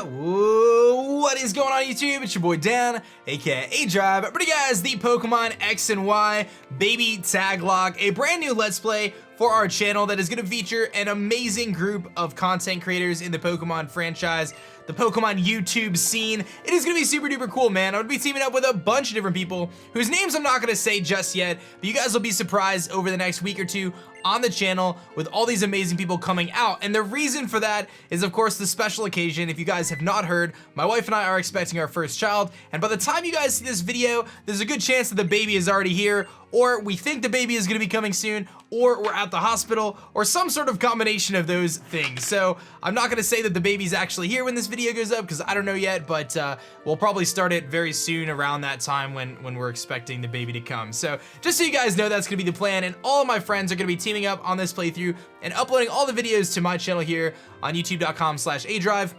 What is going on YouTube? It's your boy Dan, aka aDrive, bringing you guys the Pokemon XY Baby Taglocke, a brand new Let's Play for our channel that is going to feature an amazing group of content creators in the Pokemon franchise, the Pokemon YouTube scene. It is going to be super duper cool, man. I'm going to be teaming up with a bunch of different people whose names I'm not going to say just yet, but you guys will be surprised over the next week or two on the channel with all these amazing people coming out. And the reason for that is, of course, the special occasion. If you guys have not heard, my wife and I are expecting our first child, and by the time you guys see this video, there's a good chance that the baby is already here, or we think the baby is going to be coming soon, or we're at the hospital, or some sort of combination of those things. So I'm not going to say that the baby's actually here when this video goes up, because I don't know yet, but we'll probably start it very soon around that time when we're expecting the baby to come. So just so you guys know, that's going to be the plan, and all of my friends are going to be teaming up on this playthrough and uploading all the videos to my channel here on youtube.com/aDrive.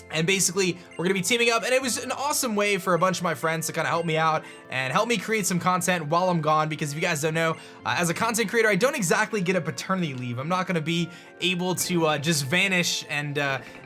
And basically, we're going to be teaming up, and it was an awesome way for a bunch of my friends to kind of help me out and help me create some content while I'm gone, because if you guys don't know, as a content creator, I don't exactly get a paternity leave. I'm not going to be able to just vanish and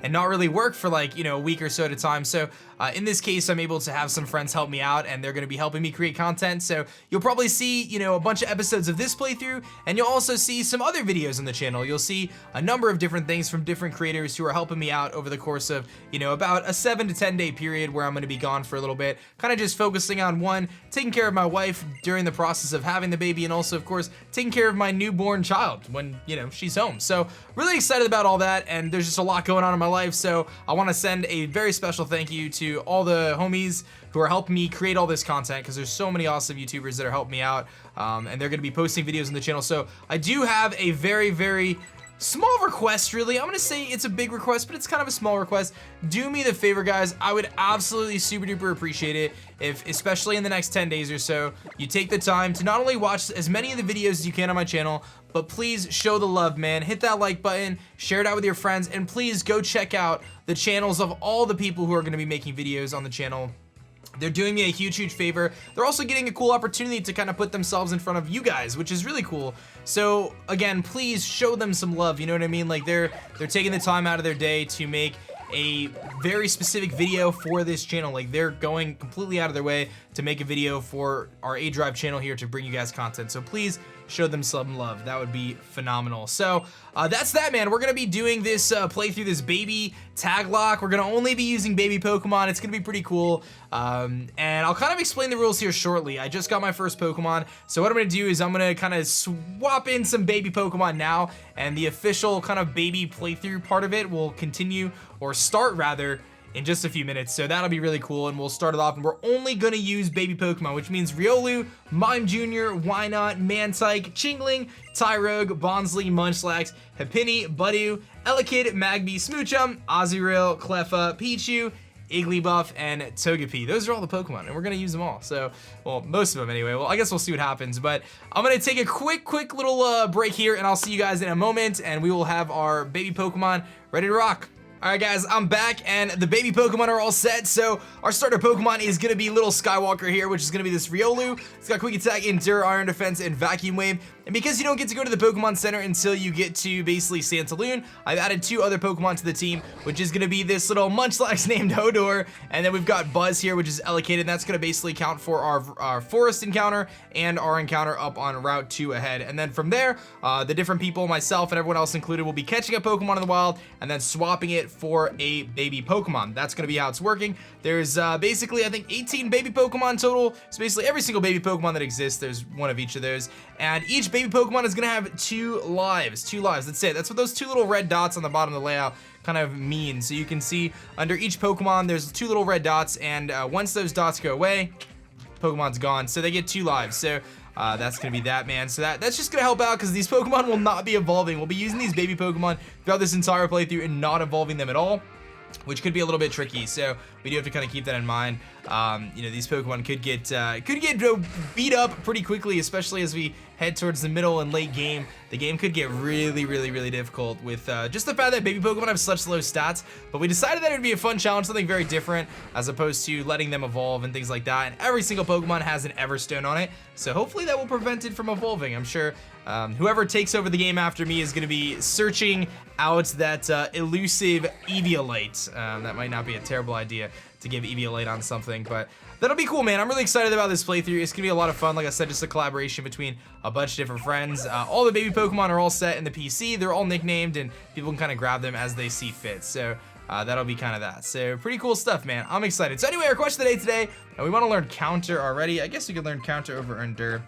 not really work for, like, you know, a week or so at a time. So in this case, I'm able to have some friends help me out, and they're going to be helping me create content. So you'll probably see, you know, a bunch of episodes of this playthrough, and you'll also see some other videos on the channel. You'll see a number of different things from different creators who are helping me out over the course of, you know, about a 7 to 10 day period where I'm going to be gone for a little bit, kind of just focusing on one, taking care of my wife during the process of having the baby, and also, of course, taking care of my newborn child when, you know, she's home. So really excited about all that, and there's just a lot going on in my life. So I want to send a very special thank you to all the homies who are helping me create all this content, because there's so many awesome YouTubers that are helping me out, and they're going to be posting videos on the channel. So I do have a very small request, really. I'm gonna say it's a big request, but it's kind of a small request. Do me the favor, guys. I would absolutely super duper appreciate it if, especially in the next 10 days or so, you take the time to not only watch as many of the videos as you can on my channel, but please show the love, man. Hit that like button, share it out with your friends, and please go check out the channels of all the people who are gonna be making videos on the channel. They're doing me a huge favor. They're also getting a cool opportunity to kind of put themselves in front of you guys, which is really cool. So again, please show them some love, you know what I mean? Like they're taking the time out of their day to make a very specific video for this channel. Like they're going completely out of their way to make a video for our aDrive channel here to bring you guys content. So please show them some love. That would be phenomenal. So that's that, man. We're gonna be doing this playthrough, this baby Taglocke. We're gonna only be using baby Pokemon. It's gonna be pretty cool. And I'll kind of explain the rules here shortly. I just got my first Pokemon, so what I'm gonna do is I'm gonna kind of swap in some baby Pokemon now, and the official kind of baby playthrough part of it will continue, or start rather, in just a few minutes. So that'll be really cool, and we'll start it off, and we're only gonna use baby Pokemon, which means Riolu, Mime Jr., Wynot, Mantike, Chingling, Tyrogue, Bonsly, Munchlax, Happiny, Budew, Elekid, Magby, Smoochum, Azurill, Cleffa, Pichu, Igglybuff, and Togepi. Those are all the Pokemon, and we're gonna use them all. So, well, most of them anyway. Well, I guess we'll see what happens, but I'm gonna take a quick little break here, and I'll see you guys in a moment, and we will have our baby Pokemon ready to rock. Alright guys, I'm back, and the baby Pokemon are all set. So our starter Pokemon is going to be Little Skywalker here, which is going to be this Riolu. It's got Quick Attack, Endure, Iron Defense, and Vacuum Wave. And because you don't get to go to the Pokemon Center until you get to basically Santaloon, I've added 2 other Pokemon to the team, which is going to be this little Munchlax named Hodor, and then we've got Buzz here, which is Elekid, and that's going to basically count for our forest encounter and our encounter up on Route 2 ahead. And then from there, the different people, myself and everyone else included, will be catching a Pokemon in the wild and then swapping it for a baby Pokemon. That's going to be how it's working. There's basically, I think, 18 baby Pokemon total. So basically every single baby Pokemon that exists, there's one of each of those. And each baby Pokemon is going to have 2 lives. 2 lives, that's it. That's what those 2 little red dots on the bottom of the layout kind of mean. So you can see under each Pokemon, there's 2 little red dots, and once those dots go away, Pokemon's gone. So they get 2 lives. So that's gonna be that, man. So that's just gonna help out, because these Pokemon will not be evolving. We'll be using these baby Pokemon throughout this entire playthrough and not evolving them at all, which could be a little bit tricky. So we do have to kind of keep that in mind. You know, these Pokemon could get beat up pretty quickly, especially as we head towards the middle and late game, the game could get really difficult with just the fact that baby Pokemon have such low stats. But we decided that it would be a fun challenge, something very different, as opposed to letting them evolve and things like that. And every single Pokemon has an Everstone on it, so hopefully that will prevent it from evolving. I'm sure whoever takes over the game after me is going to be searching out that elusive Eviolite. That might not be a terrible idea to give Eviolite on something, but that'll be cool, man. I'm really excited about this playthrough. It's gonna be a lot of fun. Like I said, just a collaboration between a bunch of different friends. All the baby Pokemon are all set in the PC. They're all nicknamed, and people can kind of grab them as they see fit. So that'll be kind of that. So pretty cool stuff, man. I'm excited. So anyway, our question today, we want to learn Counter already. I guess we could learn Counter over Endure.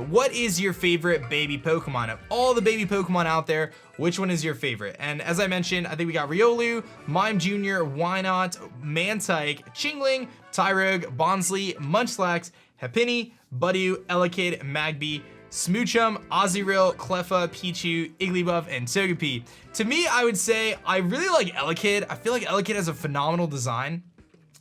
What is your favorite baby Pokemon? Of all the baby Pokemon out there, which one is your favorite? And as I mentioned, I think we got Riolu, Mime Jr., Wynot, Mantike, Chingling, Tyrogue, Bonsly, Munchlax, Happiny, Budew, Elekid, Magby, Smoochum, Azurill, Cleffa, Pichu, Igglybuff, and Togepi. To me, I would say I really like Elekid. I feel like Elekid has a phenomenal design.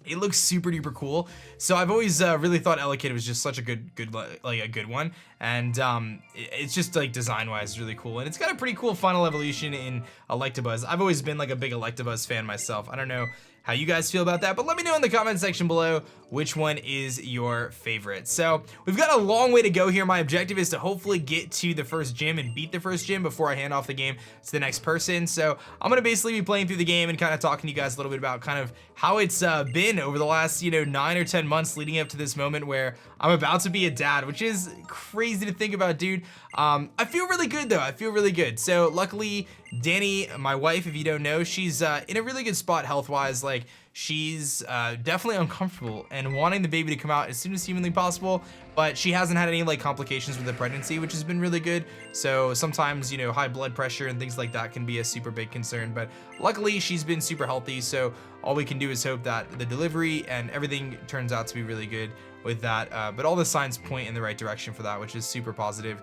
It looks super duper cool. So I've always really thought Elekid was just such a good one. And it's just like design-wise really cool. And it's got a pretty cool final evolution in Electabuzz. I've always been like a big Electabuzz fan myself. I don't know how you guys feel about that, but let me know in the comment section below which one is your favorite. So we've got a long way to go here. My objective is to hopefully get to the first gym and beat the first gym before I hand off the game to the next person. So I'm gonna basically be playing through the game and kind of talking to you guys a little bit about kind of how it's been over the last 9 or 10 months leading up to this moment where I'm about to be a dad, which is crazy to think about, dude. I feel really good though. I feel really good. So luckily, Danny, my wife, if you don't know, she's in a really good spot health-wise. Like, she's definitely uncomfortable and wanting the baby to come out as soon as humanly possible, but she hasn't had any like complications with the pregnancy, which has been really good. So sometimes, high blood pressure and things like that can be a super big concern, but luckily she's been super healthy. So all we can do is hope that the delivery and everything turns out to be really good with that. But all the signs point in the right direction for that, which is super positive.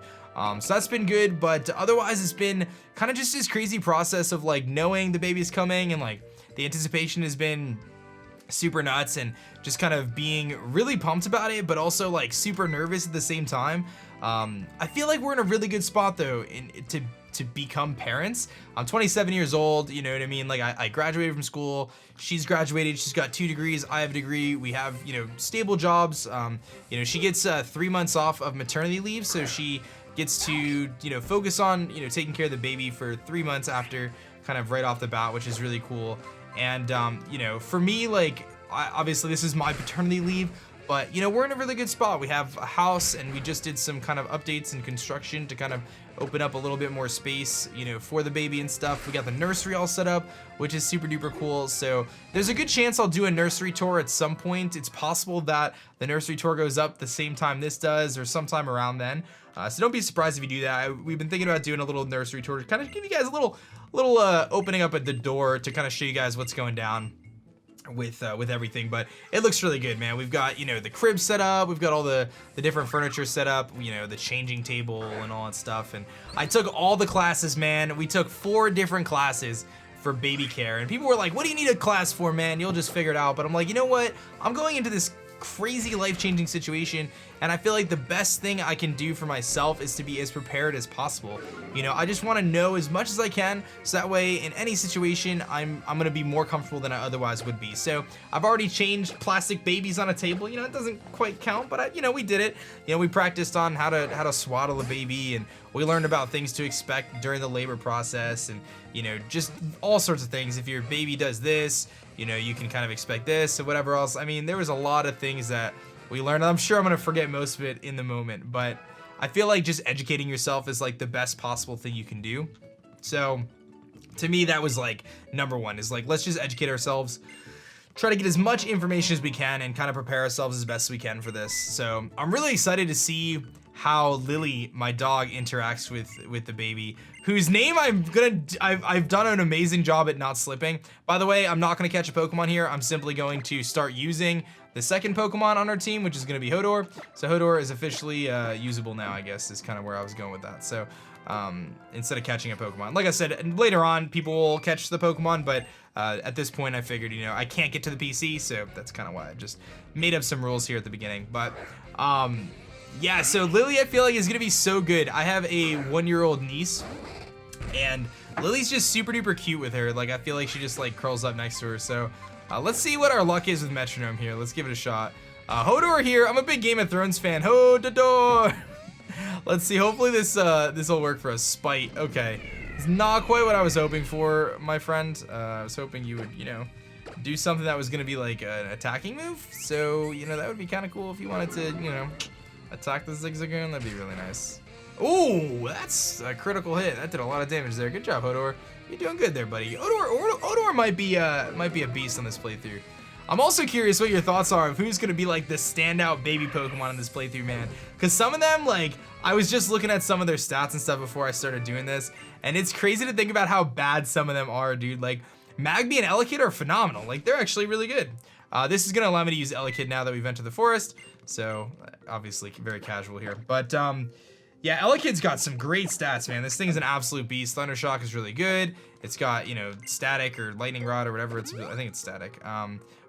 So that's been good, but otherwise it's been kind of just this crazy process of like knowing the baby's coming, and like the anticipation has been super nuts, and just kind of being really pumped about it, but also like super nervous at the same time. I feel like we're in a really good spot though to become parents. I'm 27 years old, you know what I mean? Like I graduated from school, she's graduated, she's got 2 degrees, I have a degree, we have, stable jobs. She gets 3 months off of maternity leave, so she gets to, focus on, taking care of the baby for 3 months after kind of right off the bat, which is really cool. And, for me, like, obviously this is my paternity leave, but, we're in a really good spot. We have a house, and we just did some kind of updates and construction to kind of open up a little bit more space, for the baby and stuff. We got the nursery all set up, which is super duper cool. So there's a good chance I'll do a nursery tour at some point. It's possible that the nursery tour goes up the same time this does, or sometime around then. So don't be surprised if you do that. We've been thinking about doing a little nursery tour to kind of give you guys a little opening up at the door to kind of show you guys what's going down with everything. But it looks really good, man. We've got, the crib set up, we've got all the different furniture set up, the changing table and all that stuff. And I took all the classes, man. We took 4 different classes for baby care, and people were like, what do you need a class for, man? You'll just figure it out. But I'm like, you know what? I'm going into this crazy life-changing situation, and I feel like the best thing I can do for myself is to be as prepared as possible. I just want to know as much as I can, so that way in any situation I'm gonna be more comfortable than I otherwise would be. So I've already changed plastic babies on a table. It doesn't quite count, but we did it. We practiced on how to swaddle a baby, and we learned about things to expect during the labor process, and just all sorts of things. If your baby does this, you can kind of expect this or whatever else. I mean, there was a lot of things that we learned. I'm sure I'm gonna forget most of it in the moment, but I feel like just educating yourself is like the best possible thing you can do. So to me, that was like number 1, is like, let's just educate ourselves, try to get as much information as we can, and kind of prepare ourselves as best we can for this. So I'm really excited to see how Lily, my dog, interacts with the baby, whose name I've done an amazing job at not slipping. By the way, I'm not gonna catch a Pokemon here. I'm simply going to start using the second Pokemon on our team, which is gonna be Hodor. So Hodor is officially usable now, I guess, is kind of where I was going with that. So instead of catching a Pokemon, like I said, later on people will catch the Pokemon, but at this point I figured, I can't get to the PC, so that's kind of why I just made up some rules here at the beginning. But Yeah, so Lily I feel like is gonna be so good. I have a 1-year-old niece, and Lily's just super duper cute with her. Like I feel like she just like curls up next to her. So let's see what our luck is with Metronome here. Let's give it a shot. Hodor here. I'm a big Game of Thrones fan. Hodor. Let's see. Hopefully this will work for us. Spite. Okay. It's not quite what I was hoping for, my friend. I was hoping you would, you know, do something that was gonna be like an attacking move. So, you know, that would be kind of cool if you wanted to, you know, attack the Zigzagoon. That'd be really nice. Ooh, that's a critical hit. That did a lot of damage there. Good job, Hodor. You're doing good there, buddy. Hodor might be a beast on this playthrough. I'm also curious what your thoughts are of who's gonna be like the standout baby Pokemon in this playthrough, man. Cause some of them, like, I was just looking at some of their stats and stuff before I started doing this, and it's crazy to think about how bad some of them are, dude. Like, Magby and Elekid are phenomenal. Like, they're actually really good. This is gonna allow me to use Elekid now that we've entered the forest. So, obviously, very casual here. But, yeah, Elekid's got some great stats, man. This thing's an absolute beast. Thunder Shock is really good. It's got, you know, static or lightning rod or whatever. I think it's static,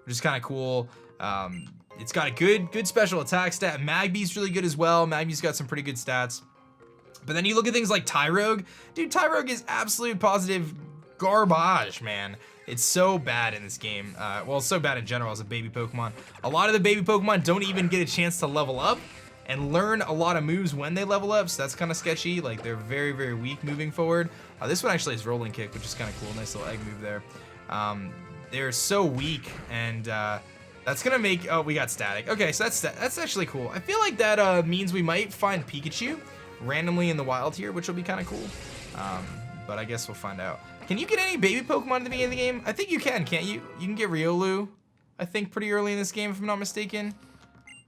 which is kind of cool. It's got a good special attack stat. Magby's really good as well. Magby's got some pretty good stats. But then you look at things like Tyrogue. Dude, Tyrogue is absolute positive garbage, man. It's so bad in this game. Well, it's so bad in general as a baby Pokemon. A lot of the baby Pokemon don't even get a chance to level up and learn a lot of moves when they level up, so that's kind of sketchy. Like, they're very, very weak moving forward. This one actually is Rolling Kick, which is kind of cool. Nice little egg move there. They're so weak, and that's gonna make, oh, we got static. Okay, so that's actually cool. I feel like that means we might find Pikachu randomly in the wild here, which will be kind of cool. But I guess we'll find out. Can you get any baby Pokemon at the beginning of the game? I think you can, can't you? You can get Riolu, I think, pretty early in this game, if I'm not mistaken.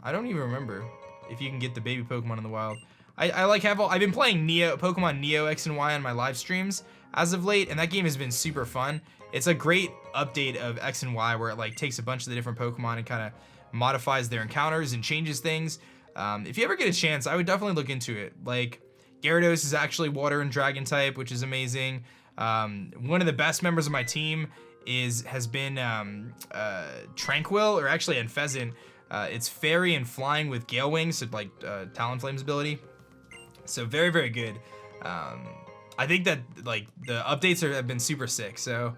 I don't even remember if you can get the baby Pokemon in the wild. I've been playing Pokemon Neo X and Y on my live streams as of late, and that game has been super fun. It's a great update of X and Y where it like takes a bunch of the different Pokemon and kind of modifies their encounters and changes things. If you ever get a chance, I would definitely look into it. Like, Gyarados is actually water and dragon type, which is amazing. One of the best members of my team has been Tranquil, or actually Pheasant. It's fairy and flying with Gale Wings, so like Talonflame's ability. So very, very good. I think that like the updates have been super sick. So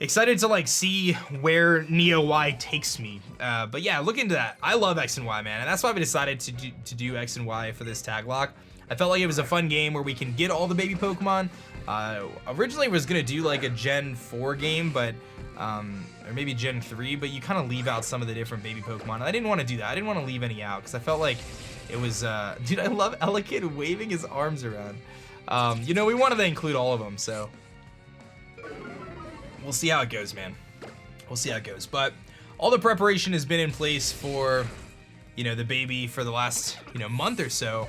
excited to like see where Neo Y takes me. But yeah, look into that. I love X and Y, man, and that's why we decided to do X and Y for this Taglocke. I felt like it was a fun game where we can get all the baby Pokemon. Originally was gonna do like a Gen 4 game, but or maybe Gen 3, but you kind of leave out some of the different baby Pokemon. And I didn't want to do that. I didn't want to leave any out because I felt like it was, dude, I love Elekid waving his arms around. You know, we wanted to include all of them, so we'll see how it goes, man. We'll see how it goes. But all the preparation has been in place for, you know, the baby for the last, you know, month or so.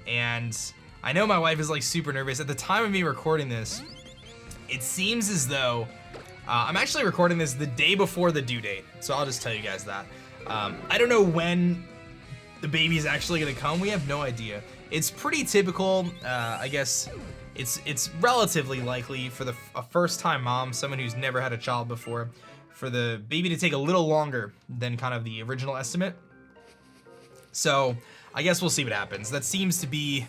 And I know my wife is like super nervous. At the time of me recording this, it seems as though I'm actually recording this the day before the due date, so I'll just tell you guys that. I don't know when the baby is actually gonna come. We have no idea. It's pretty typical, I guess. It's relatively likely for a first-time mom, someone who's never had a child before, for the baby to take a little longer than kind of the original estimate. So I guess we'll see what happens. That seems to be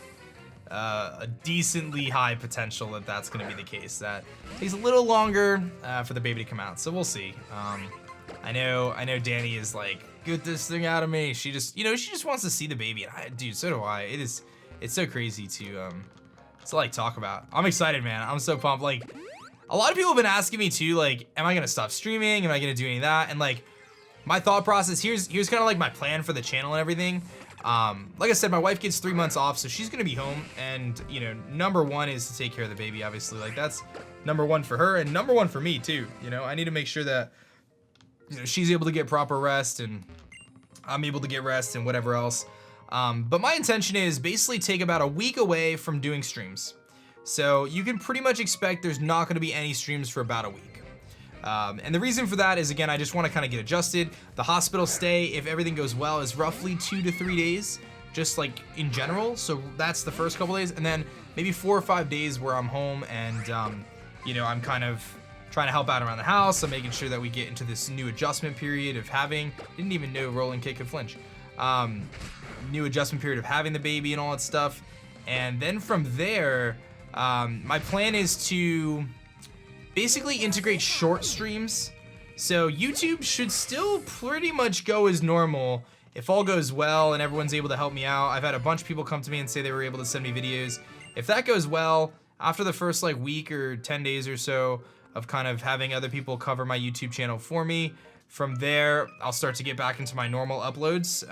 a decently high potential that that's going to be the case. That takes a little longer for the baby to come out, so we'll see. I know Danny is like, get this thing out of me. She just, you know, she just wants to see the baby, and dude, so do I. It's so crazy to like talk about. I'm excited, man. I'm so pumped. Like, a lot of people have been asking me too, like, am I gonna stop streaming? Am I gonna do any of that? And like, my thought process here's kind of like my plan for the channel and everything. Like I said, my wife gets 3 months off, so she's gonna be home, and you know, number one is to take care of the baby, obviously. Like, that's number one for her and number one for me too. You know, I need to make sure that, you know, she's able to get proper rest and I'm able to get rest and whatever else. But my intention is basically take about a week away from doing streams. So you can pretty much expect there's not gonna be any streams for about a week. And the reason for that is, again, I just want to kind of get adjusted. The hospital stay, if everything goes well, is roughly 2 to 3 days, just like in general. So that's the first couple days, and then maybe 4 or 5 days where I'm home and, you know, I'm kind of trying to help out around the house. I'm making sure that we get into this new adjustment period of having, didn't even know Rolling Kick could flinch. new adjustment period of having the baby and all that stuff. And then from there, my plan is to basically integrate short streams. So YouTube should still pretty much go as normal if all goes well and everyone's able to help me out. I've had a bunch of people come to me and say they were able to send me videos. If that goes well, after the first like week or 10 days or so of kind of having other people cover my YouTube channel for me, from there, I'll start to get back into my normal uploads,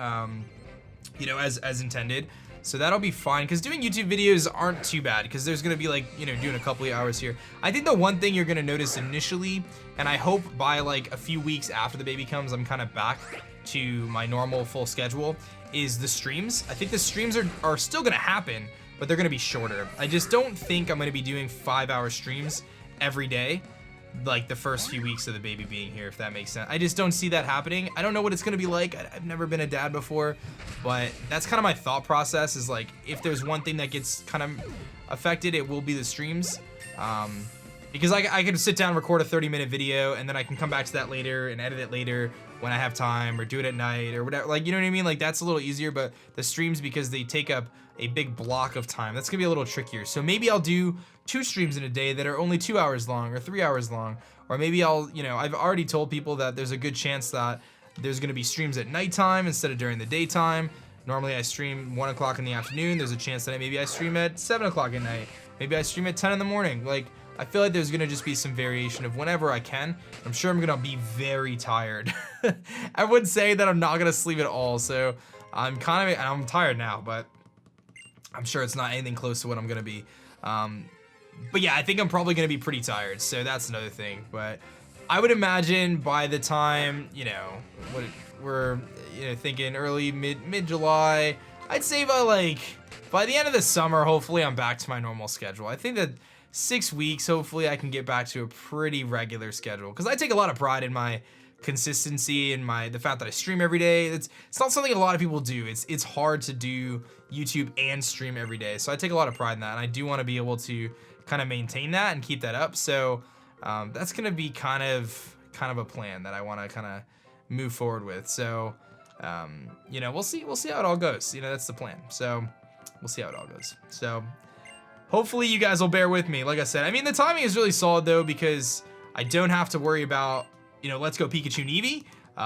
you know, as intended. So that'll be fine, because doing YouTube videos aren't too bad, because there's gonna be like, you know, doing a couple of hours here. I think the one thing you're gonna notice initially, and I hope by like a few weeks after the baby comes, I'm kind of back to my normal full schedule, is the streams. I think the streams are still gonna happen, but they're gonna be shorter. I just don't think I'm gonna be doing 5-hour streams every day, like the first few weeks of the baby being here, if that makes sense. I just don't see that happening. I don't know what it's gonna be like. I've never been a dad before, but that's kind of my thought process, is like, if there's one thing that gets kind of affected, it will be the streams. Because I could sit down, record a 30-minute video, and then I can come back to that later and edit it later when I have time, or do it at night or whatever. Like, you know what I mean? Like, that's a little easier, but the streams, because they take up a big block of time, that's gonna be a little trickier. So maybe I'll do 2 streams in a day that are only 2 hours long or 3 hours long, or maybe I'll, you know, I've already told people that there's a good chance that there's gonna be streams at nighttime instead of during the daytime. Normally I stream 1 o'clock in the afternoon. There's a chance that maybe I stream at 7 o'clock at night. Maybe I stream at 10 in the morning. Like, I feel like there's gonna just be some variation of whenever I can. I'm sure I'm gonna be very tired. I would say that I'm not gonna sleep at all, so I'm tired now, but I'm sure it's not anything close to what I'm gonna be. But yeah, I think I'm probably gonna be pretty tired, so that's another thing. But I would imagine by the time, you know, we're thinking early mid-July, I'd say by the end of the summer, hopefully I'm back to my normal schedule. I think that 6 weeks, hopefully I can get back to a pretty regular schedule, because I take a lot of pride in my consistency and the fact that I stream every day. It's not something a lot of people do. It's hard to do YouTube and stream every day, so I take a lot of pride in that, and I do want to be able to kind of maintain that and keep that up. So that's gonna be kind of a plan that I want to kind of move forward with. So you know, we'll see how it all goes. You know, that's the plan. So we'll see how it all goes. So hopefully you guys will bear with me. Like I said, I mean, the timing is really solid though, because I don't have to worry about, you know, Let's Go Pikachu and Eevee.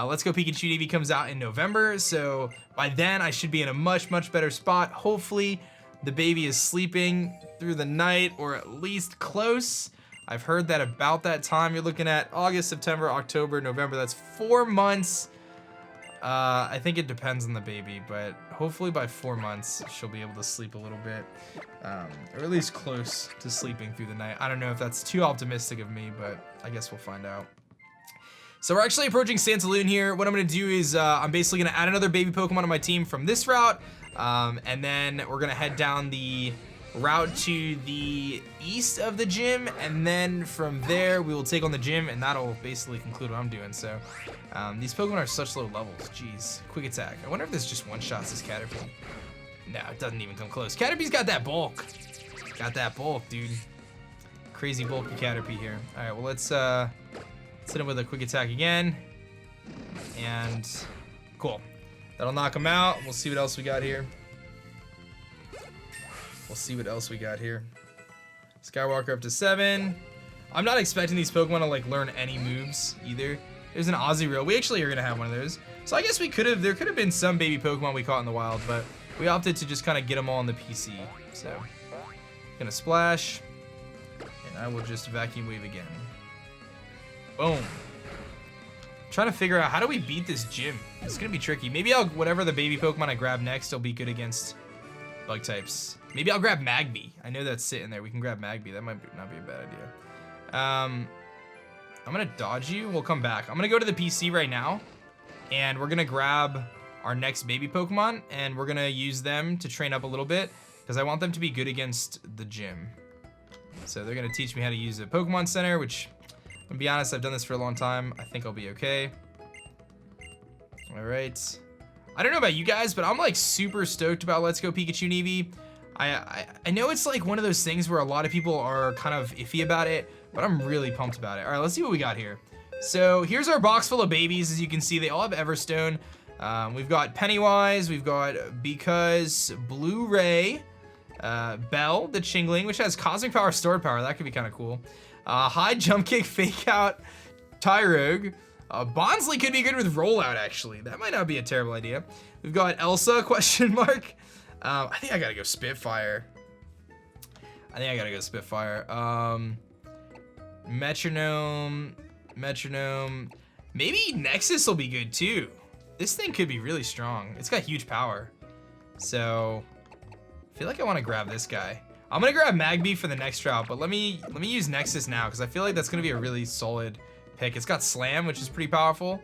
Let's Go Pikachu and Eevee comes out in November, so by then I should be in a much better spot. Hopefully the baby is sleeping through the night, or at least close. I've heard that about that time. You're looking at August, September, October, November. That's 4 months. I think it depends on the baby, but hopefully by 4 months she'll be able to sleep a little bit, or at least close to sleeping through the night. I don't know if that's too optimistic of me, but I guess we'll find out. So we're actually approaching Santaloon here. What I'm gonna do is I'm basically gonna add another baby Pokemon to my team from this route, and then we're gonna head down the route to the east of the gym, and then from there we will take on the gym, and that'll basically conclude what I'm doing. So these Pokemon are such low levels. Jeez. Quick attack. I wonder if this just one-shots this Caterpie. No, it doesn't even come close. Caterpie's got that bulk. Got that bulk, dude. Crazy bulky Caterpie here. All right, well, let's hit him with a quick attack again. And cool. That'll knock him out. We'll see what else we got here. Skywalker up to 7. I'm not expecting these Pokemon to like learn any moves either. There's an Azurill. We actually are gonna have one of those. So I guess there could have been some baby Pokemon we caught in the wild, but we opted to just kind of get them all on the PC. So gonna splash, and I will just vacuum wave again. Boom. Trying to figure out how do we beat this gym. It's gonna be tricky. Maybe whatever the baby Pokemon I grab next will be good against bug types. Maybe I'll grab Magby. I know that's sitting there. We can grab Magby. That might not be a bad idea. I'm gonna dodge you. We'll come back. I'm gonna go to the PC right now, and we're gonna grab our next baby Pokemon, and we're gonna use them to train up a little bit, because I want them to be good against the gym. So they're gonna teach me how to use the Pokemon Center, which, I'm gonna be honest, I've done this for a long time. I think I'll be okay. All right. I don't know about you guys, but I'm like super stoked about Let's Go Pikachu and Eevee. I know it's like one of those things where a lot of people are kind of iffy about it, but I'm really pumped about it. All right, let's see what we got here. So here's our box full of babies. As you can see, they all have Everstone. We've got Pennywise, we've got Because, Blu-ray, Bell, the Chingling, which has Cosmic Power, Stored Power. That could be kind of cool. High Jump Kick, Fake Out, Tyrogue. Bonsly could be good with Rollout, actually. That might not be a terrible idea. We've got Elsa, question mark. I think I gotta go Spitfire. Metronome. Maybe Nexus will be good too. This thing could be really strong. It's got huge power. So I feel like I want to grab this guy. I'm gonna grab Magby for the next route, but let me use Nexus now because I feel like that's gonna be a really solid pick. It's got Slam, which is pretty powerful,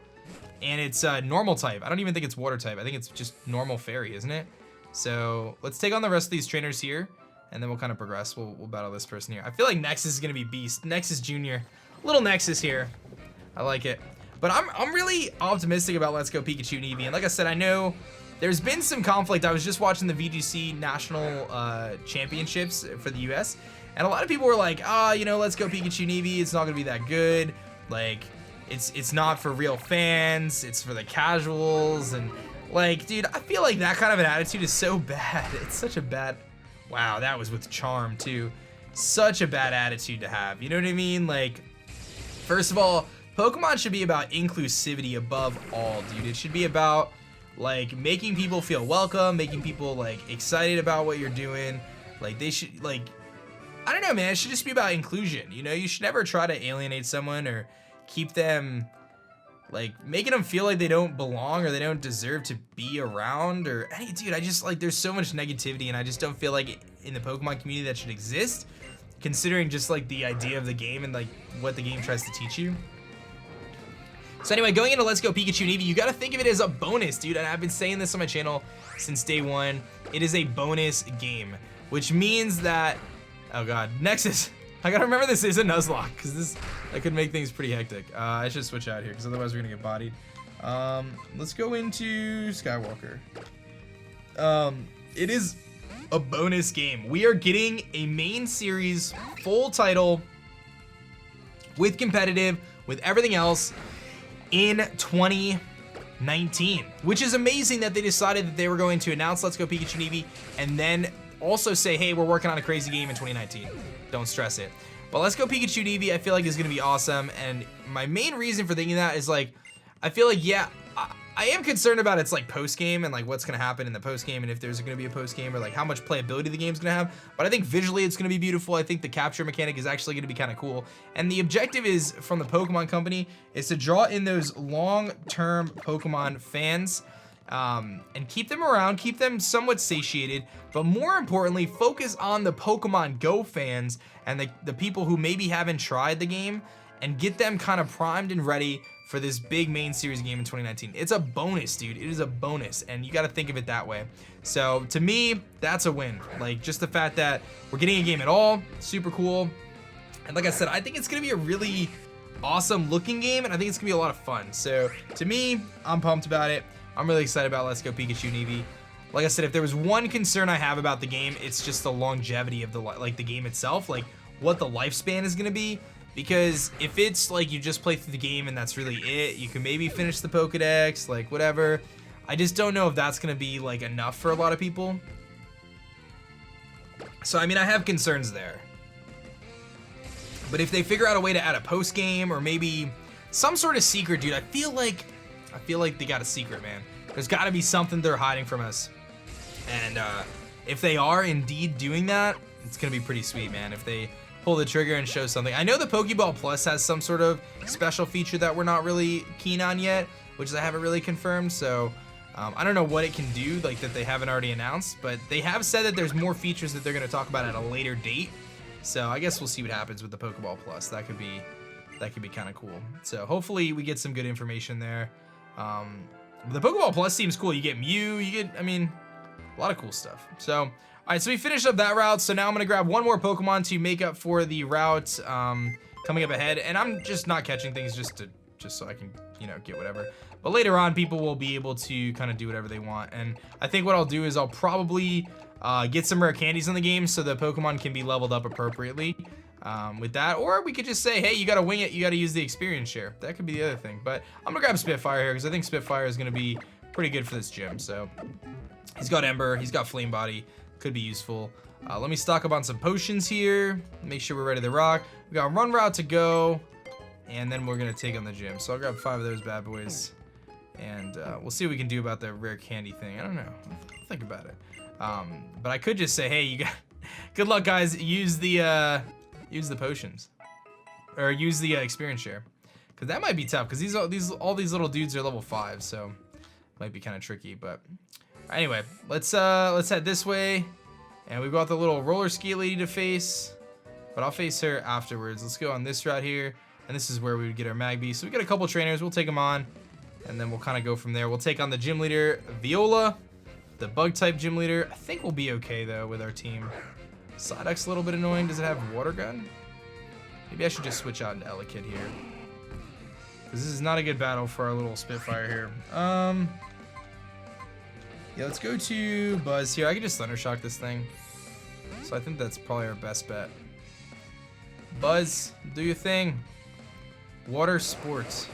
and it's normal type. I don't even think it's water type. I think it's just normal fairy, isn't it? So let's take on the rest of these trainers here, and then we'll kind of progress. We'll battle this person here. I feel like Nexus is gonna be beast. Nexus Junior, little Nexus here. I like it. But I'm really optimistic about Let's Go Pikachu and Eevee. And like I said, I know there's been some conflict. I was just watching the VGC National Championships for the US, and a lot of people were like, you know, Let's Go Pikachu and Eevee, it's not gonna be that good. Like, it's not for real fans, it's for the casuals. And like, dude, I feel like that kind of an attitude is so bad. It's such a bad, wow, that was with charm too. Such a bad attitude to have, you know what I mean? Like, first of all, Pokemon should be about inclusivity above all, dude. It should be about like making people feel welcome, making people like excited about what you're doing. Like, they should, like, I don't know, man, it should just be about inclusion. You know, you should never try to alienate someone or keep them, like, making them feel like they don't belong or they don't deserve to be around or any, dude, I just, like, there's so much negativity, and I just don't feel like in the Pokemon community that should exist, considering just like the idea of the game and like what the game tries to teach you. So anyway, going into Let's Go Pikachu and Eevee, you gotta think of it as a bonus, dude, and I've been saying this on my channel since day one. It is a bonus game, which means that, oh god, Nexus. I gotta remember this is a Nuzlocke, because that could make things pretty hectic. I should switch out here, because otherwise we're gonna get bodied. Let's go into Skywalker. It is a bonus game. We are getting a main series, full title, with competitive, with everything else, in 2019, which is amazing that they decided that they were going to announce Let's Go Pikachu and Eevee and then also say, hey, we're working on a crazy game in 2019. Don't stress it. But Let's Go Pikachu and Eevee, I feel like is gonna be awesome, and my main reason for thinking that is like, I feel like, yeah, I am concerned about its like post-game and like what's gonna happen in the post-game and if there's gonna be a post-game or like how much playability the game's gonna have. But I think visually it's gonna be beautiful. I think the capture mechanic is actually gonna be kind of cool. And the objective is, from the Pokemon company, is to draw in those long-term Pokemon fans and keep them around, keep them somewhat satiated, but more importantly, focus on the Pokemon Go fans and the people who maybe haven't tried the game and get them kind of primed and ready for this big main series game in 2019. It's a bonus, dude. It is a bonus, and you got to think of it that way. So to me, that's a win. Like, just the fact that we're getting a game at all, super cool. And like I said, I think it's gonna be a really awesome looking game, and I think it's gonna be a lot of fun. So to me, I'm pumped about it. I'm really excited about Let's Go Pikachu and Eevee. Like I said, if there was one concern I have about the game, it's just the longevity of the game itself, like what the lifespan is gonna be. Because if it's like you just play through the game and that's really it, you can maybe finish the Pokedex, like whatever. I just don't know if that's gonna be like enough for a lot of people. So I mean, I have concerns there. But if they figure out a way to add a post game or maybe some sort of secret, dude, I feel like they got a secret, man. There's got to be something they're hiding from us. And if they are indeed doing that, it's gonna be pretty sweet, man. If they pull the trigger and show something. I know the Pokeball Plus has some sort of special feature that we're not really keen on yet, which I haven't really confirmed, so I don't know what it can do, like that they haven't already announced, but they have said that there's more features that they're going to talk about at a later date, so I guess we'll see what happens with the Pokeball Plus. That could be kind of cool. So hopefully we get some good information there. The Pokeball Plus seems cool. You get Mew, you get, I mean, a lot of cool stuff. So all right, so we finished up that route, so now I'm gonna grab one more Pokemon to make up for the route coming up ahead, and I'm just not catching things just so I can, you know, get whatever. But later on, people will be able to kind of do whatever they want, and I think what I'll do is I'll probably get some rare candies in the game so the Pokemon can be leveled up appropriately with that, or we could just say, hey, you gotta wing it, you gotta use the experience share. That could be the other thing, but I'm gonna grab Spitfire here because I think Spitfire is gonna be pretty good for this gym. So he's got Ember, he's got Flame Body, could be useful. Let me stock up on some potions here, make sure we're ready to rock. We got Run Route to go, and then we're gonna take on the gym. So I'll grab 5 of those bad boys, and we'll see what we can do about the rare candy thing. I don't know, I'll think about it. But I could just say, hey, you got good luck, guys. Use the potions, or use the experience share, because that might be tough. Because all these little dudes are level 5, so might be kind of tricky. But anyway, let's head this way, and we've got the little roller skate lady to face, but I'll face her afterwards. Let's go on this route here, and this is where we would get our Magby. So we got a couple trainers. We'll take them on, and then we'll kind of go from there. We'll take on the gym leader, Viola. The bug type gym leader, I think we'll be okay though with our team. Psyduck's a little bit annoying. Does it have water gun? Maybe I should just switch out into Elekid here, because this is not a good battle for our little Spitfire here. Yeah, let's go to Buzz here. I could just Thunder Shock this thing, so I think that's probably our best bet. Buzz, do your thing. Water Sports.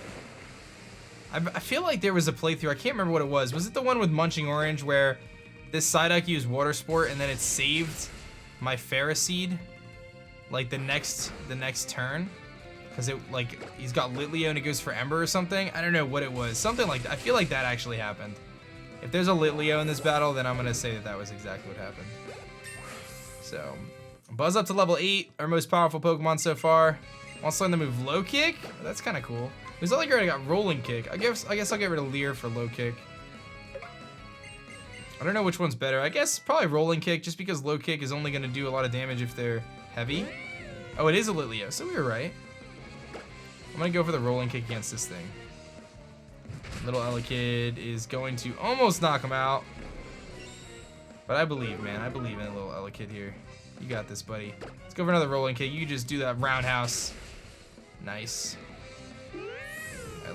I feel like there was a playthrough, I can't remember what it was. Was it the one with Munching Orange where this Psyduck used Water Sport and then it saved my Ferroseed like the next turn? Because it, like, he's got Litleo and it goes for Ember or something? I don't know what it was. Something like that. I feel like that actually happened. If there's a Litleo in this battle, then I'm gonna say that was exactly what happened. So, Buzz up to level 8, our most powerful Pokemon so far. Wants to learn the move Low Kick? That's kind of cool. It's not like I already got Rolling Kick. I guess I'll get rid of Leer for Low Kick. I don't know which one's better. I guess probably Rolling Kick, just because Low Kick is only going to do a lot of damage if they're heavy. Oh, it is a Litleo, so we were right. I'm going to go for the Rolling Kick against this thing. Little Elekid is going to almost knock him out. But I believe, man. I believe in a little Elekid here. You got this, buddy. Let's go for another Rolling Kick. You just do that roundhouse. Nice.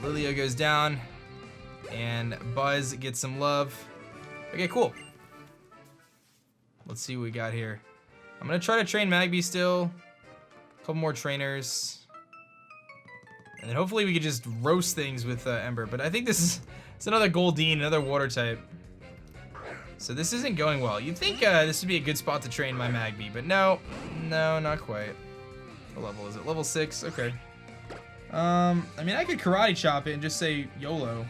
Litleo goes down, and Buzz gets some love. Okay, cool. Let's see what we got here. I'm gonna try to train Magby still. A couple more trainers. And then hopefully we could just roast things with Ember. But I think it's another Goldeen, another water type. So this isn't going well. You'd think this would be a good spot to train my Magby, but no, not quite. What level is it? Level 6, okay. I mean, I could Karate Chop it and just say YOLO.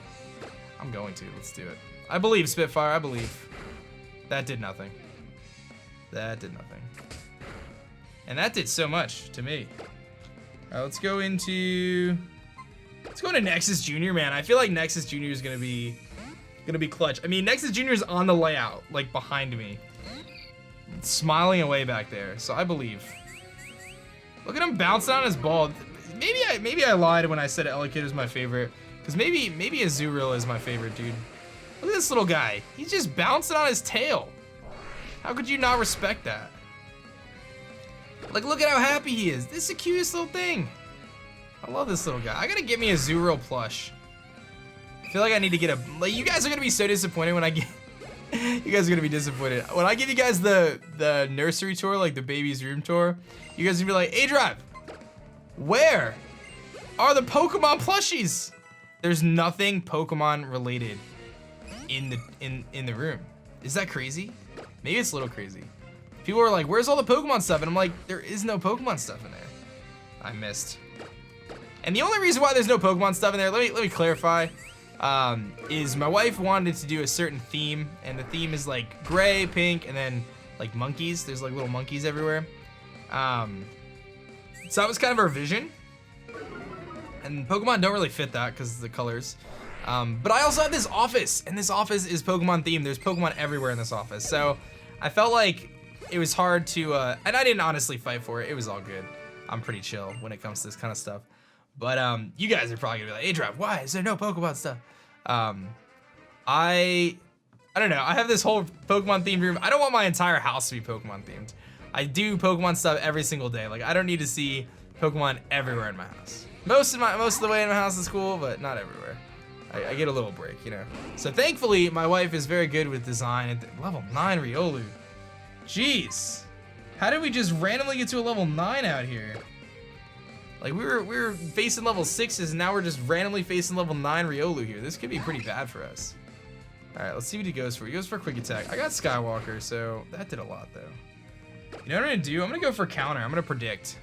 I'm going to. Let's do it. I believe, Spitfire. I believe. That did nothing. That did nothing. And that did so much to me. All right, let's go into Nexus Jr., man. I feel like Nexus Jr. is gonna be clutch. I mean, Nexus Jr. is on the layout, like behind me, smiling away back there. So I believe. Look at him bouncing on his ball. Maybe I lied when I said Elekid is my favorite, because maybe Azurill is my favorite, dude. Look at this little guy. He's just bouncing on his tail. How could you not respect that? Like, look at how happy he is. This is the cutest little thing. I love this little guy. I gotta get me a Azurill plush. I feel like I need to get a. Like, you guys are gonna be so disappointed when I get. You guys are gonna be disappointed when I give you guys the nursery tour, like the baby's room tour. You guys are gonna be like, aDrive, where are the Pokemon plushies? There's nothing Pokemon related in the room. Is that crazy? Maybe it's a little crazy. People are like, where's all the Pokemon stuff? And I'm like, there is no Pokemon stuff in there. I missed. And the only reason why there's no Pokemon stuff in there, let me clarify, is my wife wanted to do a certain theme, and the theme is like gray, pink, and then like monkeys. There's like little monkeys everywhere. So that was kind of our vision. And Pokemon don't really fit that because of the colors. But I also have this office, and this office is Pokemon themed. There's Pokemon everywhere in this office. So I felt like it was hard to, and I didn't honestly fight for it. It was all good. I'm pretty chill when it comes to this kind of stuff. But you guys are probably gonna be like, aDrive, why is there no Pokemon stuff? I don't know. I have this whole Pokemon themed room. I don't want my entire house to be Pokemon themed. I do Pokemon stuff every single day. Like, I don't need to see Pokemon everywhere in my house. Most of the way in my house is cool, but not everywhere. I get a little break, you know. So thankfully, my wife is very good with design. At level 9 Riolu. Jeez. How did we just randomly get to a level 9 out here? Like, we were facing level 6s, and now we're just randomly facing level 9 Riolu here. This could be pretty bad for us. All right, let's see what he goes for. He goes for quick attack. I got Skywalker, so that did a lot though. You know what I'm gonna do? I'm gonna go for counter. I'm gonna predict.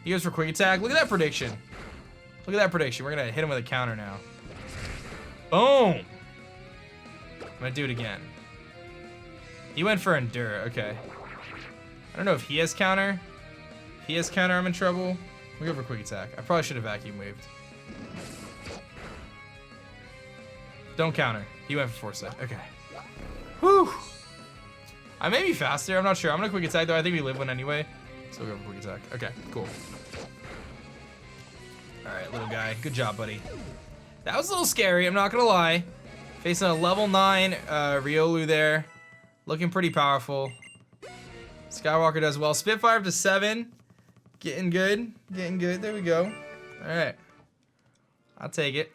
He goes for quick attack. Look at that prediction. Look at that prediction. We're gonna hit him with a counter now. Boom. I'm gonna do it again. He went for endure. Okay. I don't know if he has counter. If he has counter, I'm in trouble. We go for quick attack. I probably should have vacuum waved. Don't counter. He went for foresight. Okay. Whew. I may be faster. I'm not sure. I'm gonna quick attack though. I think we live one anyway. So we'll go for quick attack. Okay, cool. All right, little guy. Good job, buddy. That was a little scary. I'm not gonna lie. Facing a level 9 Riolu there. Looking pretty powerful. Skywalker does well. Spitfire up to 7. Getting good. Getting good. There we go. All right. I'll take it.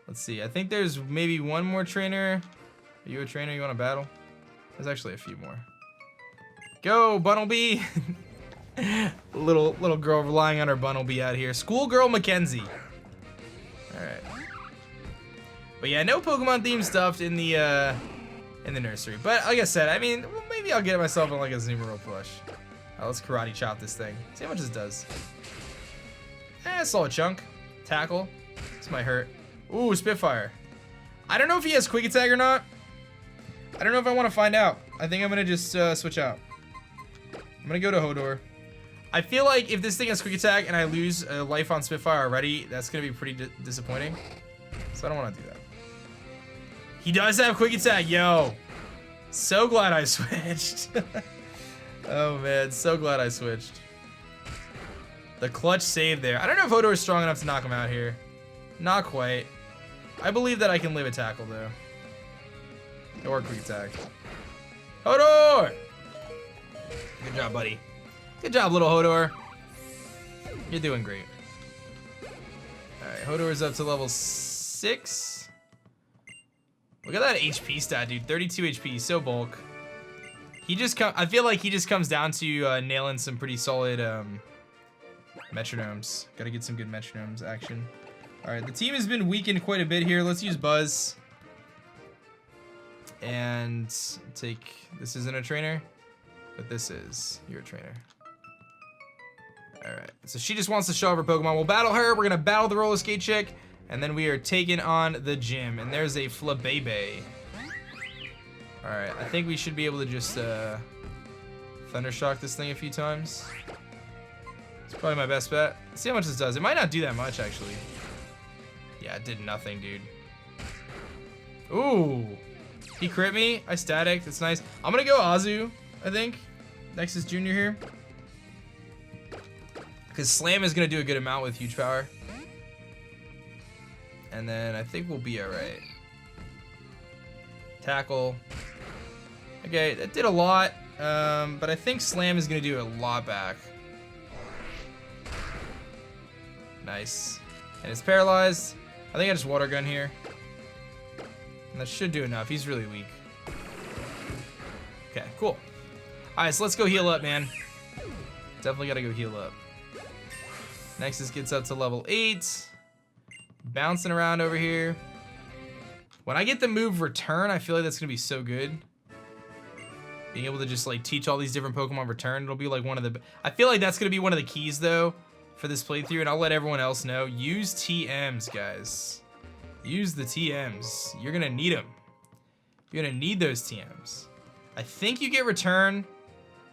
Let's see. I think there's maybe one more trainer. Are you a trainer? You want to battle? There's actually a few more. Go, Bunnelby. little girl relying on her Bunnelby out here. Schoolgirl Mackenzie. All right. But yeah, no Pokemon themed stuff in the nursery. But like I said, I mean, well, maybe I'll get myself on like a Numero plush. Let's karate chop this thing. See how much this does. Solid chunk. Tackle. This might hurt. Ooh, Spitfire. I don't know if he has quick attack or not. I don't know if I want to find out. I think I'm gonna just switch out. I'm gonna go to Hodor. I feel like if this thing has quick attack and I lose a life on Spitfire already, that's gonna be pretty disappointing. So I don't want to do that. He does have quick attack, yo. So glad I switched. Oh man, so glad I switched. The clutch save there. I don't know if Hodor is strong enough to knock him out here. Not quite. I believe that I can live a tackle though. Or quick attack. Hodor! Good job, buddy. Good job, little Hodor. You're doing great. Alright, Hodor is up to level 6. Look at that HP stat, dude. 32 HP, so bulk. I feel like he just comes down to nailing some pretty solid metronomes. Gotta get some good metronomes action. Alright, the team has been weakened quite a bit here. Let's use Buzz. And this isn't a trainer, but this is your trainer. Alright, so she just wants to show off her Pokemon. We'll battle her. We're gonna battle the roller skate chick. And then we are taking on the gym. And there's a Flabébé. Alright, I think we should be able to just Thundershock this thing a few times. It's probably my best bet. Let's see how much this does. It might not do that much, actually. Yeah, it did nothing, dude. Ooh. He crit me. I static. That's nice. I'm going to go Azu, I think. Nexus Jr. here. Because Slam is going to do a good amount with huge power. And then I think we'll be alright. Tackle. Okay, that did a lot. But I think Slam is going to do a lot back. Nice. And it's paralyzed. I think I just Water Gun here. And that should do enough. He's really weak. Okay, cool. Alright, so let's go heal up, man. Definitely gotta go heal up. Nexus gets up to level 8. Bouncing around over here. When I get the move Return, I feel like that's gonna be so good. Being able to just like teach all these different Pokemon Return, it'll be like one of the... I feel like that's gonna be one of the keys though for this playthrough, and I'll let everyone else know. Use TMs, guys. Use the TMs. You're gonna need them. You're gonna need those TMs. I think you get Return.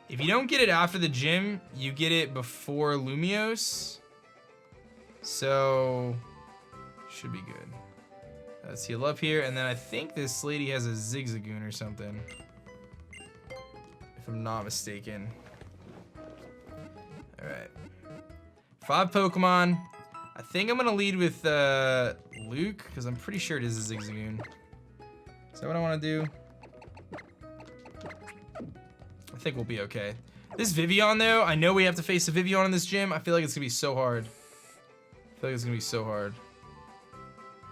If you don't get it after the gym, you get it before Lumiose. So, should be good. Let's heal up here, and then I think this lady has a Zigzagoon or something. If I'm not mistaken. Alright. 5 Pokemon. I think I'm gonna lead with Luke, because I'm pretty sure it is a Zigzagoon. Is that what I want to do? I think we'll be okay. This Vivian, though, I know we have to face a Vivian in this gym. I feel like it's gonna be so hard. I feel like it's gonna be so hard.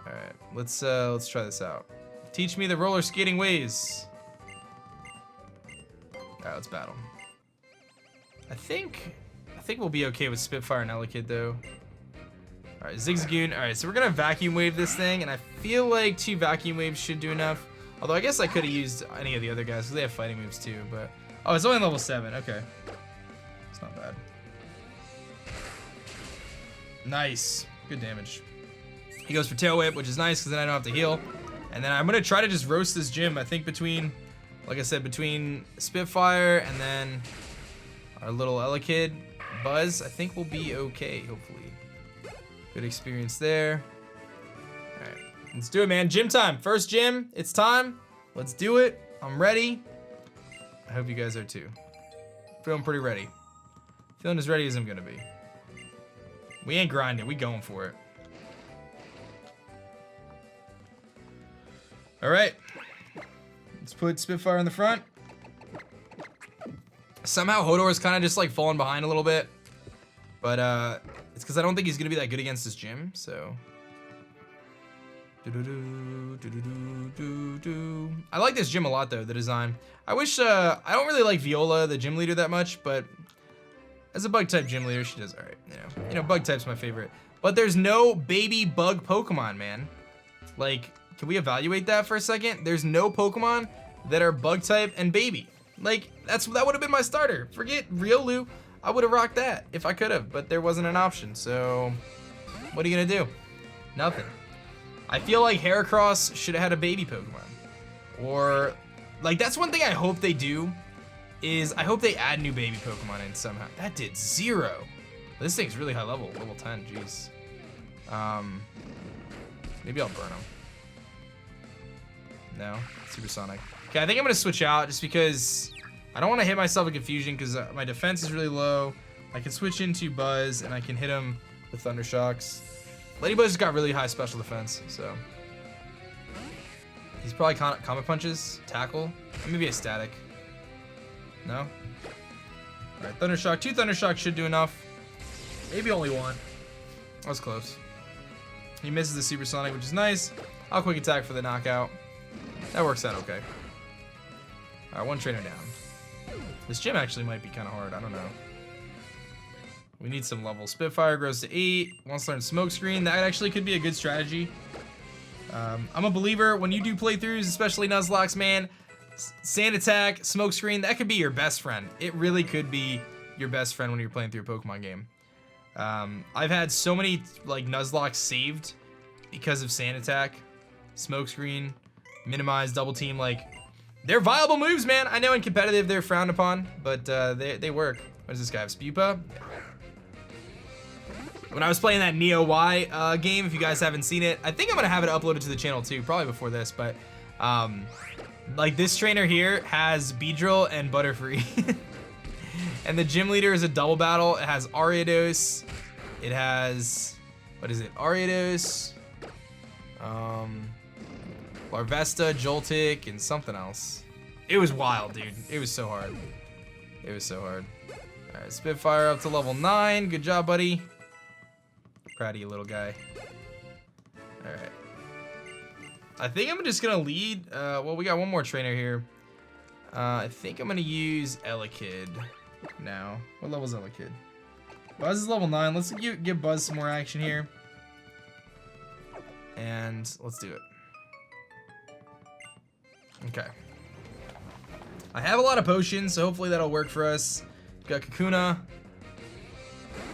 All right, let's try this out. Teach me the roller skating ways. All right, let's battle. I think we'll be okay with Spitfire and Elekid, though. All right, Zigzagoon. All right, so we're gonna vacuum wave this thing, and I feel like 2 vacuum waves should do enough. Although I guess I could have used any of the other guys because they have fighting moves too. But oh, it's only level 7. Okay, it's not bad. Nice, good damage. He goes for tail whip, which is nice because then I don't have to heal. And then I'm gonna try to just roast this gym. I think between, like I said, between Spitfire and then our little Elekid Buzz, I think we'll be okay. Hopefully. Good experience there. All right, let's do it, man. Gym time. First gym. It's time. Let's do it. I'm ready. I hope you guys are too. Feeling pretty ready. Feeling as ready as I'm gonna be. We ain't grinding. We going for it. All right. Let's put Spitfire in the front. Somehow Hodor's kind of just like falling behind a little bit, but it's because I don't think he's gonna be that good against this gym. So, I like this gym a lot though. The design. I wish I don't really like Viola, the gym leader, that much, but as a bug type gym leader, she does all right. You know, bug type's my favorite. But there's no baby bug Pokemon, man. Like, can we evaluate that for a second? There's no Pokemon that are bug type and baby. Like, that would have been my starter. Forget Riolu. I would have rocked that if I could have, but there wasn't an option. So, what are you gonna do? Nothing. I feel like Heracross should have had a baby Pokemon. Or, like, that's one thing I hope they do, is I hope they add new baby Pokemon in somehow. That did 0. This thing's really high level, level 10, jeez. Maybe I'll burn him. No, Supersonic. Okay, I think I'm gonna switch out just because I don't want to hit myself in confusion because my defense is really low. I can switch into Buzz and I can hit him with Thunder Shocks. Lady Buzz got really high special defense, so he's probably Comet Punches, Tackle, or maybe a Static. No? All right, Thunder Shock. 2 Thunder Shocks should do enough. Maybe only 1. That was close. He misses the Supersonic, which is nice. I'll quick attack for the knockout. That works out okay. All right, 1 trainer down. This gym actually might be kind of hard. I don't know. We need some level. Spitfire grows to 8. Wants to learn Smokescreen. That actually could be a good strategy. I'm a believer when you do playthroughs, especially Nuzlocke's, man. Sand Attack, Smokescreen, that could be your best friend. It really could be your best friend when you're playing through a Pokemon game. I've had so many like Nuzlocke saved because of Sand Attack, Smokescreen, Minimize, Double Team. Like, they're viable moves, man. I know in competitive they're frowned upon, but they work. What does this guy have? Spupa? When I was playing that Neo Y game, if you guys haven't seen it, I think I'm gonna have it uploaded to the channel too, probably before this, but like this trainer here has Beedrill and Butterfree. And the gym leader is a double battle. It has Ariados. It has, what is it? Ariados, Larvesta, Joltik, and something else. It was wild, dude. It was so hard. It was so hard. All right, Spitfire up to level 9. Good job, buddy. Proud of you, little guy. All right. I think I'm just gonna lead. Well, we got one more trainer here. I think I'm gonna use Elekid now. What level is Elekid? Buzz is level 9. Let's give Buzz some more action here. And let's do it. Okay. I have a lot of potions, so hopefully that'll work for us. Got Kakuna.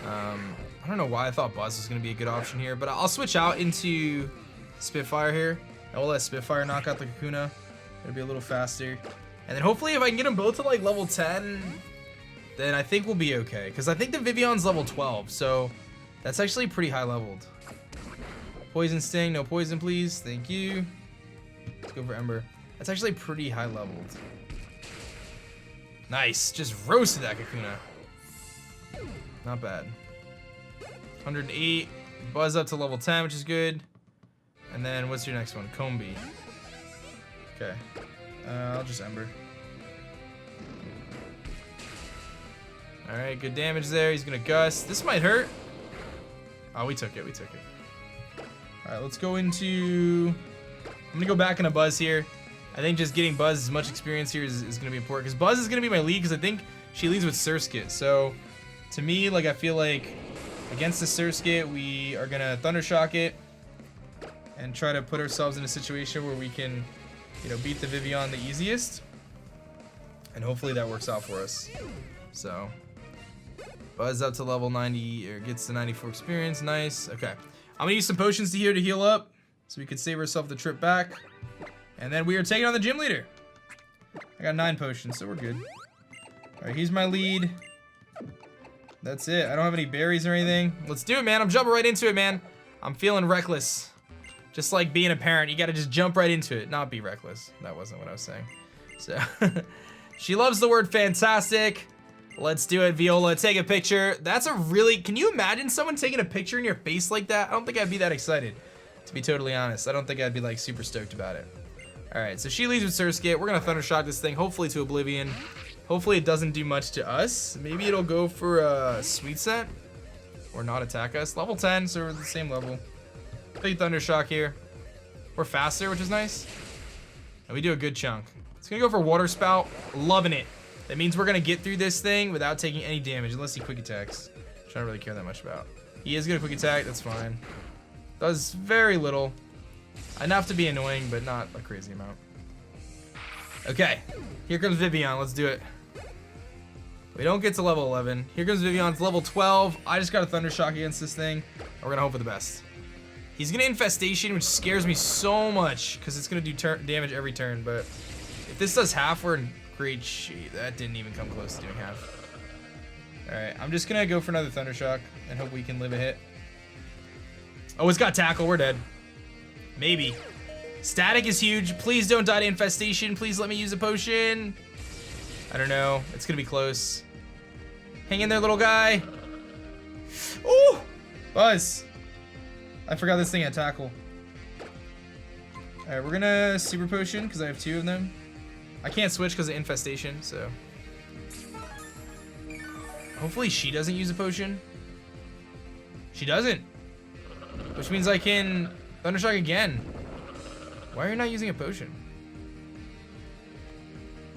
I don't know why I thought Buzz was gonna be a good option here, but I'll switch out into Spitfire here. And we'll let Spitfire knock out the Kakuna. It'll be a little faster. And then hopefully if I can get them both to like level 10, then I think we'll be okay. Because I think the Vivion's level 12, so that's actually pretty high leveled. Poison Sting, no poison please, thank you. Let's go for Ember. That's actually pretty high leveled. Nice, just roasted that Kakuna. Not bad. 108, Buzz up to level 10, which is good. And then what's your next one? Combee. Okay. I'll just Ember. Alright, good damage there. He's gonna Gust. This might hurt. Oh, we took it. We took it. Alright, let's go into... I'm gonna go back into Buzz here. I think just getting Buzz as much experience here is gonna be important. Because Buzz is gonna be my lead because I think she leads with Surskit. So, to me, like, I feel like Against the Surskit, we are gonna Thundershock it and try to put ourselves in a situation where we can, you know, beat the Vivillon the easiest. And hopefully that works out for us. So, Buzz up to level 90, or gets to 94 experience, nice. Okay, I'm gonna use some potions here to heal up, so we could save ourselves the trip back. And then we are taking on the gym leader. I got 9 potions, so we're good. All right, he's my lead. That's it. I don't have any berries or anything. Let's do it, man. I'm jumping right into it, man. I'm feeling reckless. Just like being a parent, you gotta just jump right into it, not be reckless. That wasn't what I was saying. So, she loves the word fantastic. Let's do it, Viola. Take a picture. That's a really, can you imagine someone taking a picture in your face like that? I don't think I'd be that excited, to be totally honest. I don't think I'd be like super stoked about it. All right, so she leads with Surskit. We're gonna Thundershock this thing, hopefully to Oblivion. Hopefully it doesn't do much to us. Maybe it'll go for a Sweet Scent or not attack us. Level 10, so we're the same level. Big Thundershock here. We're faster, which is nice. And we do a good chunk. It's gonna go for Water Spout. Loving it. That means we're gonna get through this thing without taking any damage, unless he quick attacks, which I don't really care that much about. He is gonna quick attack, that's fine. Does very little. Enough to be annoying, but not a crazy amount. Okay, here comes Vivillon, let's do it. We don't get to level 11. Here comes Vivillon, it's level 12. I just got a Thundershock against this thing. We're gonna hope for the best. He's gonna Infestation, which scares me so much, because it's gonna do damage every turn, but if this does half, we're in great shape. That didn't even come close to doing half. Alright, I'm just gonna go for another Thundershock and hope we can live a hit. Oh, it's got Tackle, we're dead. Maybe. Static is huge. Please don't die to Infestation. Please let me use a potion. I don't know. It's gonna be close. Hang in there, little guy. Ooh! Buzz. I forgot this thing had Tackle. Alright, we're gonna Super Potion, because I have 2 of them. I can't switch because of Infestation, so. Hopefully she doesn't use a potion. She doesn't. Which means I can Thundershock again. Why are you not using a potion?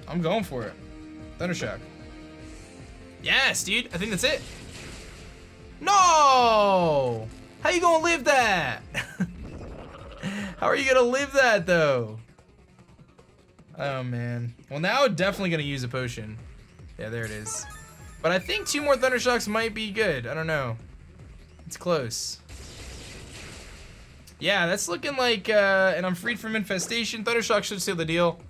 I'm going for it. Thundershock. Yes, dude. I think that's it. No! How you gonna live that? How are you gonna live that, though? Oh, man. Well, now I'm definitely gonna use a potion. Yeah, there it is. But I think 2 more Thundershocks might be good. I don't know. It's close. Yeah, that's looking like, and I'm freed from Infestation. Thundershock should seal the deal.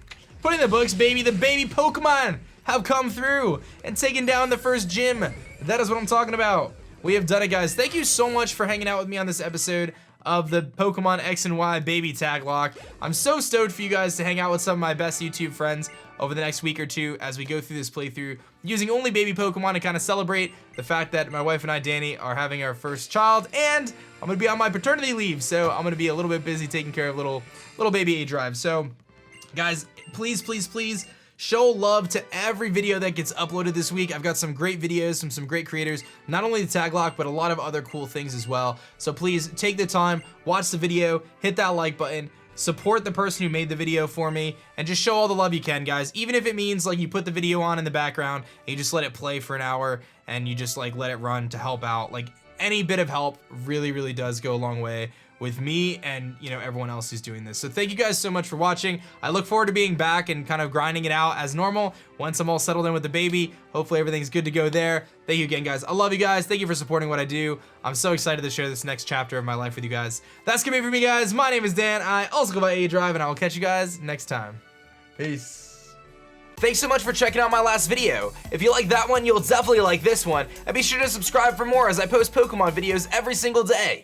Put in the books, baby. The baby Pokemon have come through and taken down the first gym. That is what I'm talking about. We have done it, guys. Thank you so much for hanging out with me on this episode of the Pokemon XY Baby Taglocke. I'm so stoked for you guys to hang out with some of my best YouTube friends over the next week or 2 as we go through this playthrough using only baby Pokemon to kind of celebrate the fact that my wife and I, Danny, are having our first child, and I'm gonna be on my paternity leave, so I'm gonna be a little bit busy taking care of little baby aDrive. So, guys, please, please, please show love to every video that gets uploaded this week. I've got some great videos from some great creators, not only the Taglocke, but a lot of other cool things as well. So please take the time, watch the video, hit that like button, support the person who made the video for me, and just show all the love you can, guys. Even if it means like you put the video on in the background and you just let it play for an hour and you just like let it run to help out. Like any bit of help really, really does go a long way with me and, you know, everyone else who's doing this. So thank you guys so much for watching. I look forward to being back and kind of grinding it out as normal once I'm all settled in with the baby. Hopefully everything's good to go there. Thank you again, guys. I love you guys. Thank you for supporting what I do. I'm so excited to share this next chapter of my life with you guys. That's gonna be it for me, guys. My name is Dan. I also go by aDrive, and I will catch you guys next time. Peace. Thanks so much for checking out my last video. If you like that one, you'll definitely like this one. And be sure to subscribe for more as I post Pokemon videos every single day.